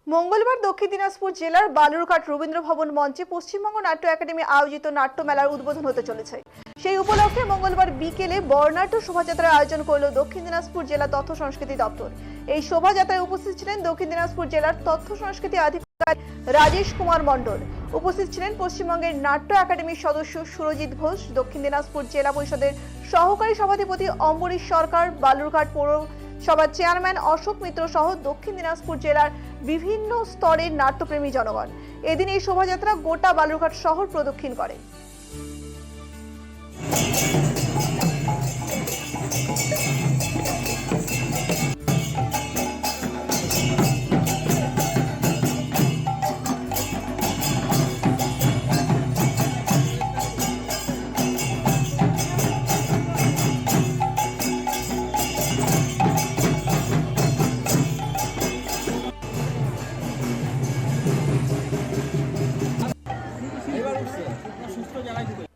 মঙ্গলবার দক্ষিণ দিনাজপুর জেলার বালুরঘাট রবীন্দ্র ভবন মঞ্চে পশ্চিমবঙ্গ নাট্য একাডেমি আয়োজিত নাট্যমেলার উদ্বোধন হতে চলেছে। সেই উপলক্ষে মঙ্গলবার বিকেলে বর্ণাঢ্য শোভাযাত্রার আয়োজন করল দক্ষিণ দিনাজপুর জেলা তথ্য সংস্কৃতি দপ্তর। এই শোভাযাত্রায় উপস্থিত ছিলেন দক্ষিণ দিনাজপুর জেলার তথ্য সংস্কৃতি আধিকারিক রাজেশ কুমার মণ্ডল। উপস্থিত ছিলেন পশ্চিমবঙ্গের নাট্য একাডেমির সদস্য সুরজিৎ ঘোষ, দক্ষিণ দিনাজপুর জেলা পরিষদের সহকারী সভাধিপতি অম্বরীশ সরকার, বালুরঘাট পৌরসভার চেয়ারম্যান অশোক মিত্র সহ দক্ষিণ দিনাজপুর জেলার বিভিন্ন স্তরের নাট্যপ্রেমী জনগণ। এদিন এই শোভাযাত্রা গোটা বালুরঘাট শহর প্রদক্ষিণ করে। সুস্থ জায়গায়